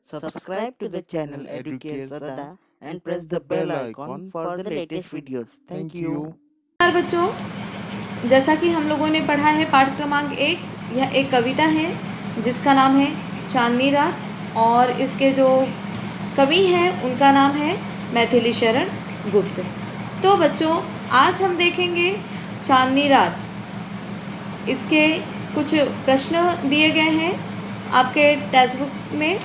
Subscribe to the channel Educate Sada and press the bell icon for the latest videos. Thank you. नमस्कार बच्चों, जैसा कि हम लोगों ने पढ़ा है पाठ क्रमांक 1, यह एक कविता है जिसका नाम है चांदनी रात और इसके जो कवि हैं उनका नाम है मैथिली शरण गुप्त। तो बच्चों आज हम देखेंगे चांदनी रात। इसके कुछ प्रश्न दिए गए हैं आपके टेक्स्ट बुक में,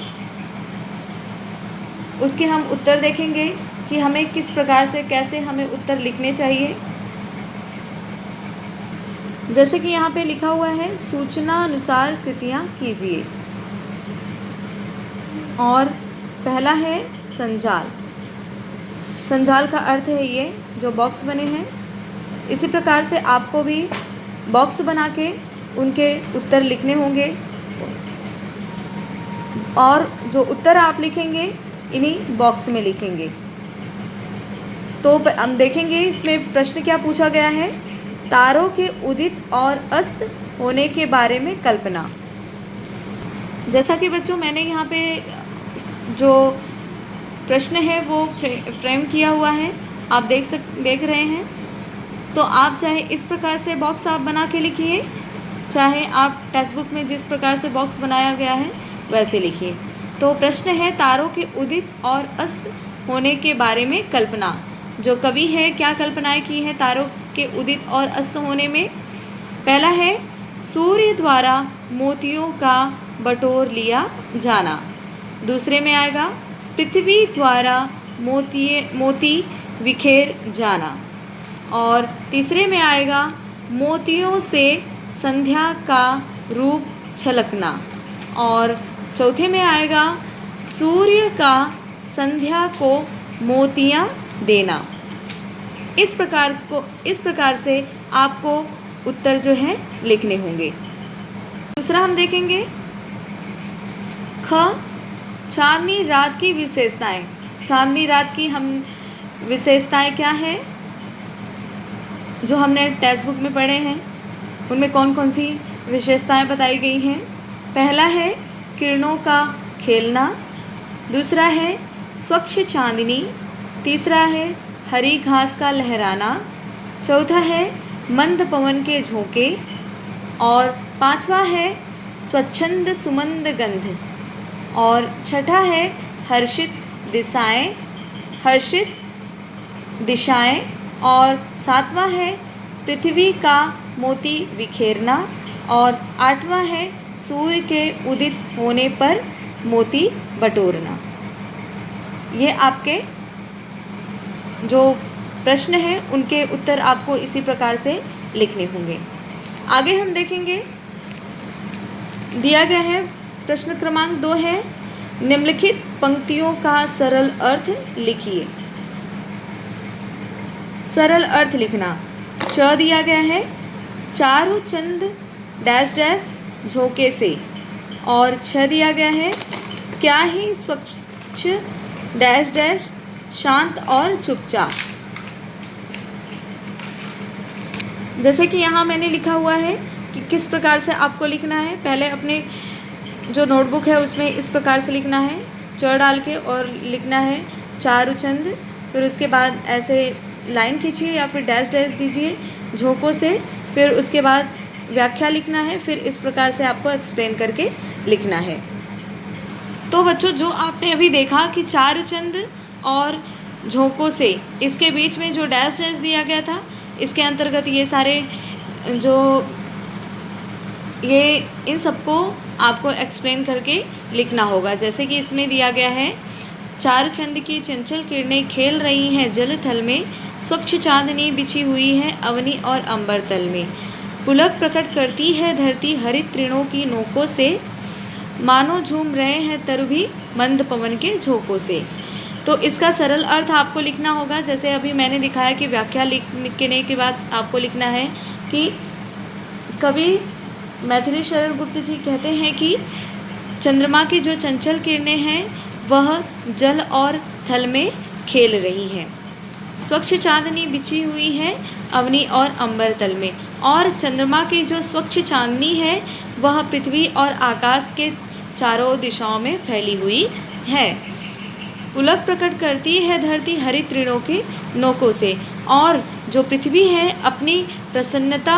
उसके हम उत्तर देखेंगे कि हमें किस प्रकार से कैसे हमें उत्तर लिखने चाहिए। जैसे कि यहाँ पे लिखा हुआ है सूचना अनुसार कृतियाँ कीजिए और पहला है संजाल। संजाल का अर्थ है ये जो बॉक्स बने हैं। इसी प्रकार से आपको भी बॉक्स बना के उनके उत्तर लिखने होंगे और जो उत्तर आप लिखेंगे इन्हीं बॉक्स में लिखेंगे। तो हम देखेंगे इसमें प्रश्न क्या पूछा गया है। तारों के उदित और अस्त होने के बारे में कल्पना। जैसा कि बच्चों मैंने यहाँ पे जो प्रश्न है वो फ्रेम किया हुआ है, आप देख रहे हैं। तो आप चाहे इस प्रकार से बॉक्स आप बना के लिखिए, चाहे आप टेक्स्ट बुक में जिस प्रकार से बॉक्स बनाया गया है वैसे लिखिए। तो प्रश्न है तारों के उदित और अस्त होने के बारे में कल्पना। जो कवि है क्या कल्पनाएं की है तारों के उदित और अस्त होने में। पहला है सूर्य द्वारा मोतियों का बटोर लिया जाना। दूसरे में आएगा पृथ्वी द्वारा मोती बिखेर जाना। और तीसरे में आएगा मोतियों से संध्या का रूप छलकना। और चौथे में आएगा सूर्य का संध्या को मोतियाँ देना। इस प्रकार से आपको उत्तर जो है लिखने होंगे। दूसरा हम देखेंगे ख चांदनी रात की विशेषताएं। चांदनी रात की हम विशेषताएं क्या है जो हमने टेक्स्ट बुक में पढ़े हैं, उनमें कौन कौन सी विशेषताएं बताई गई हैं। पहला है किरणों का खेलना। दूसरा है स्वच्छ चांदनी। तीसरा है हरी घास का लहराना। चौथा है मंद पवन के झोंके। और पांचवा है स्वच्छंद सुमंद गंध। और छठा है हर्षित दिशाएं। और सातवां है पृथ्वी का मोती बिखेरना। और आठवां है सूर्य के उदित होने पर मोती बटोरना। ये आपके जो प्रश्न हैं उनके उत्तर आपको इसी प्रकार से लिखने होंगे। आगे हम देखेंगे दिया गया है प्रश्न क्रमांक 2 है निम्नलिखित पंक्तियों का सरल अर्थ लिखिए। सरल अर्थ लिखना। च दिया गया है चारों चंद डैश डैश झोंके से। और छ दिया गया है क्या ही स्वच्छ डैश डैश शांत और चुपचाप। जैसे कि यहाँ मैंने लिखा हुआ है कि किस प्रकार से आपको लिखना है। पहले अपने जो नोटबुक है उसमें इस प्रकार से लिखना है, च डाल के और लिखना है चारों चंद। फिर उसके बाद ऐसे लाइन खींचिए या फिर डैश डैश दीजिए झोंकों से। फिर उसके बाद व्याख्या लिखना है। फिर इस प्रकार से आपको एक्सप्लेन करके लिखना है। तो बच्चों जो आपने अभी देखा कि चार चंद और झोंकों से इसके बीच में जो डैश डैश दिया गया था, इसके अंतर्गत ये सारे इन सबको आपको एक्सप्लेन करके लिखना होगा। जैसे कि इसमें दिया गया है चार चंद की चंचल किरणें खेल रही हैं जल थल में। स्वच्छ चांदनी बिछी हुई है अवनी और अंबर तल में। पुलक प्रकट करती है धरती हरित तृणों की नोकों से। मानो झूम रहे हैं तरु भी मंद पवन के झोंकों से। तो इसका सरल अर्थ आपको लिखना होगा। जैसे अभी मैंने दिखाया कि व्याख्या लिखने के बाद आपको लिखना है कि कवि मैथिली शरण गुप्त जी कहते हैं कि चंद्रमा की जो चंचल किरणें हैं वह जल और थल में खेल रही हैं। स्वच्छ चांदनी बिछी हुई है अवनी और अंबर तल में। और चंद्रमा की जो स्वच्छ चांदनी है वह पृथ्वी और आकाश के चारों दिशाओं में फैली हुई है। पुलक प्रकट करती है धरती हरित तृणों के नोकों से, और जो पृथ्वी है अपनी प्रसन्नता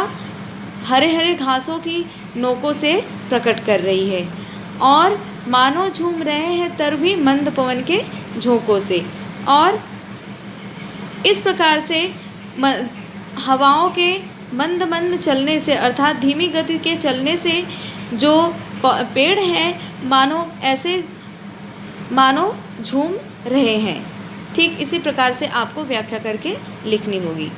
हरे हरे घासों की नोकों से प्रकट कर रही है, और मानो झूम रहे हैं तर भी मंद पवन के झोंकों से। और इस प्रकार से हवाओं के मंद मंद चलने से, अर्थात धीमी गति के चलने से जो पेड़ हैं मानो झूम रहे हैं। ठीक इसी प्रकार से आपको व्याख्या करके लिखनी होगी।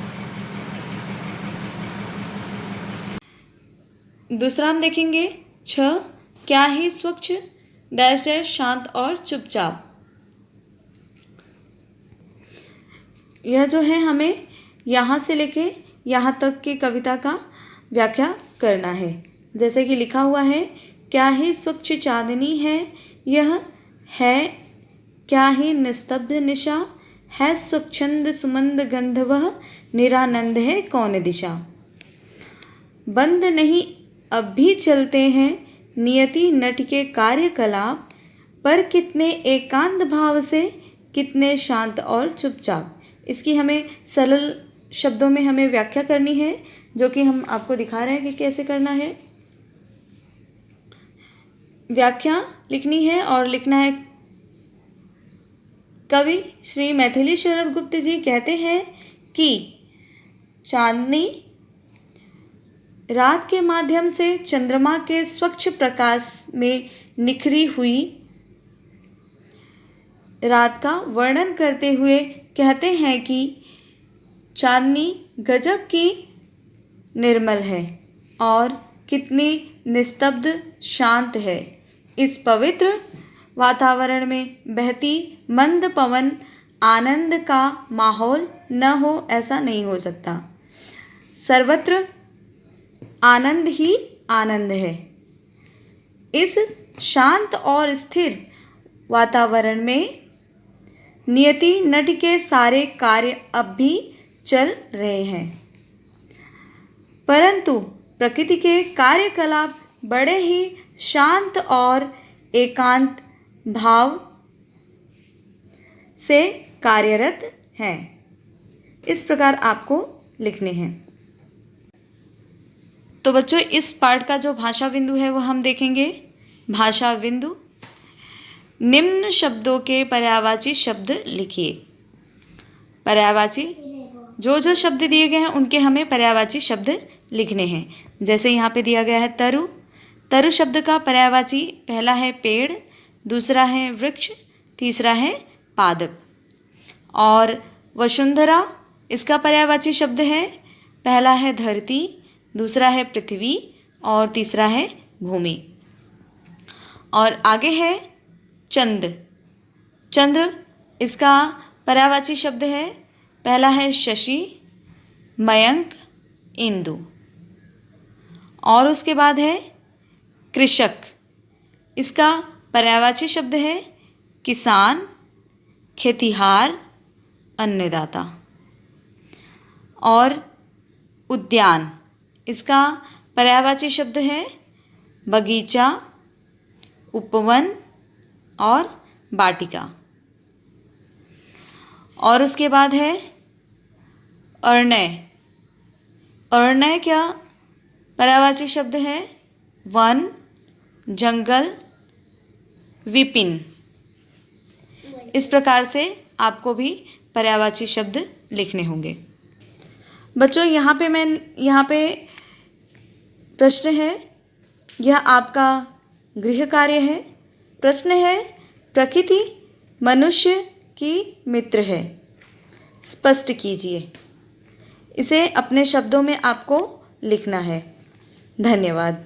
दूसरा हम देखेंगे 6, क्या ही स्वच्छ डैश डैश शांत और चुपचाप। यह जो है हमें यहाँ से लेके यहाँ तक की कविता का व्याख्या करना है। जैसे कि लिखा हुआ है, क्या ही स्वच्छ चांदनी है यह है, क्या ही निस्तब्ध निशा है, स्वच्छंद सुमंद गंध वह, निरानंद है कौन दिशा। बंद नहीं अब भी चलते हैं नियति नट के कार्यकलाप, पर कितने एकांत भाव से, कितने शांत और चुपचाप। इसकी हमें सरल शब्दों में हमें व्याख्या करनी है, जो कि हम आपको दिखा रहे हैं कि कैसे करना है। व्याख्या लिखनी है और लिखना है। कवि श्री मैथिली शरण गुप्त जी कहते हैं कि चांदनी रात के माध्यम से चंद्रमा के स्वच्छ प्रकाश में निखरी हुई रात का वर्णन करते हुए कहते हैं कि चांदनी गजब की निर्मल है और कितनी निस्तब्ध शांत है। इस पवित्र वातावरण में बहती मंद पवन आनंद का माहौल न हो ऐसा नहीं हो सकता। सर्वत्र आनंद ही आनंद है। इस शांत और स्थिर वातावरण में नियति नट के सारे कार्य अब भी चल रहे हैं, परंतु प्रकृति के कार्यकलाप बड़े ही शांत और एकांत भाव से कार्यरत हैं। इस प्रकार आपको लिखने हैं। तो बच्चों, इस पाठ का जो भाषा बिंदु है वो हम देखेंगे। भाषा बिंदु, निम्न शब्दों के पर्यायवाची शब्द लिखिए। पर्यायवाची जो जो शब्द दिए गए हैं उनके हमें पर्यायवाची शब्द लिखने हैं। जैसे यहाँ पे दिया गया है तरु। तरु शब्द का पर्यायवाची पहला है पेड़, दूसरा है वृक्ष, तीसरा है पादप। और वसुंधरा, इसका पर्यायवाची शब्द है पहला है धरती, दूसरा है पृथ्वी और तीसरा है भूमि। और आगे है चंद्र। चंद्र, इसका पर्यायवाची शब्द है पहला है शशि, मयंक, इंदु। और उसके बाद है कृषक। इसका पर्यायवाची शब्द है किसान, खेतिहार, अन्नदाता। और उद्यान, इसका पर्यायवाची शब्द है बगीचा, उपवन और वाटिका। और उसके बाद है अरण्य। अरण्य क्या पर्यायवाची शब्द है वन, जंगल, विपिन। इस प्रकार से आपको भी पर्यायवाची शब्द लिखने होंगे। बच्चों, यहाँ पे प्रश्न है, यह आपका गृह कार्य है। प्रश्न है, प्रकृति मनुष्य की मित्र है, स्पष्ट कीजिए। इसे अपने शब्दों में आपको लिखना है। धन्यवाद।